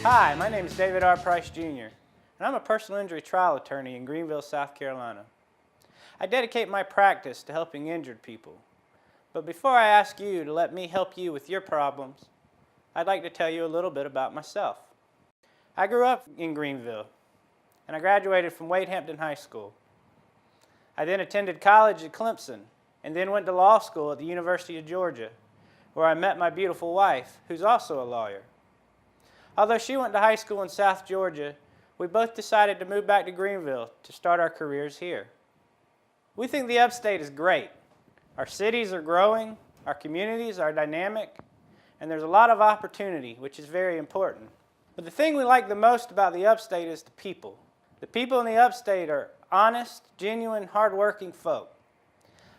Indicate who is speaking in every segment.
Speaker 1: Hi, my name is David R. Price Jr., and I'm a personal injury trial attorney in Greenville, South Carolina. I dedicate my practice to helping injured people. But before I ask you to let me help you with your problems, I'd like to tell you a little bit about myself. I grew up in Greenville, and I graduated from Wade Hampton High School. I then attended college at Clemson, and then went to law school at the University of Georgia, where I met my beautiful wife, who's also a lawyer. Although she went to high school in South Georgia, we both decided to move back to Greenville to start our careers here. We think the Upstate is great. Our cities are growing, our communities are dynamic, and there's a lot of opportunity, which is very important. But the thing we like the most about the Upstate is the people. The people in the Upstate are honest, genuine, hardworking folk.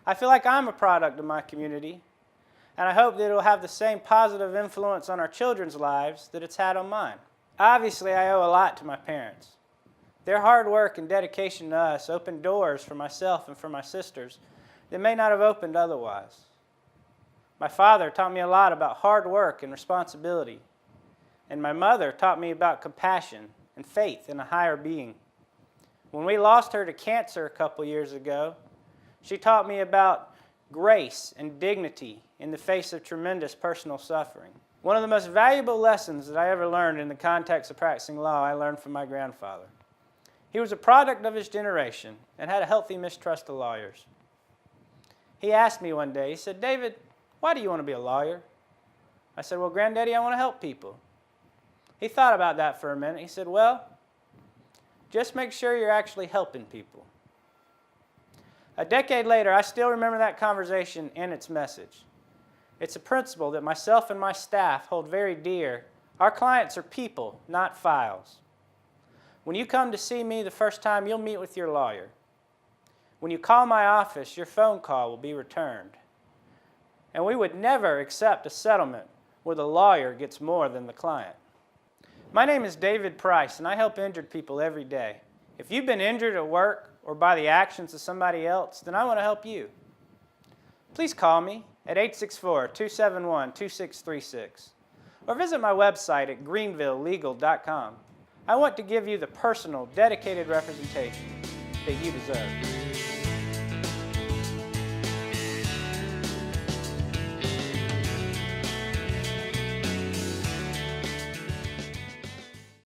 Speaker 1: I feel like I'm a product of my community, and I hope that it will have the same positive influence on our children's lives that it's had on mine. Obviously, I owe a lot to my parents. Their hard work and dedication to us opened doors for myself and for my sisters that may not have opened otherwise. My father taught me a lot about hard work and responsibility, and my mother taught me about compassion and faith in a higher being. When we lost her to cancer a couple years ago, she taught me about grace and dignity in the face of tremendous personal suffering. One of the most valuable lessons that I ever learned in the context of practicing law, I learned from my grandfather. He was a product of his generation and had a healthy mistrust of lawyers. He asked me one day, he said, "David, why do you want to be a lawyer?" I said, "Well, Granddaddy, I want to help people." He thought about that for a minute. He said, "Well, just make sure you're actually helping people." A decade later, I still remember that conversation and its message. It's a principle that myself and my staff hold very dear. Our clients are people, not files. When you come to see me the first time, you'll meet with your lawyer. When you call my office, your phone call will be returned. And we would never accept a settlement where the lawyer gets more than the client. My name is David Price, and I help injured people every day. If you've been injured at work or by the actions of somebody else, then I want to help you. Please call me at 864-271-2636 or visit my website at greenvillelegal.com. I want to give you the personal, dedicated representation that you deserve.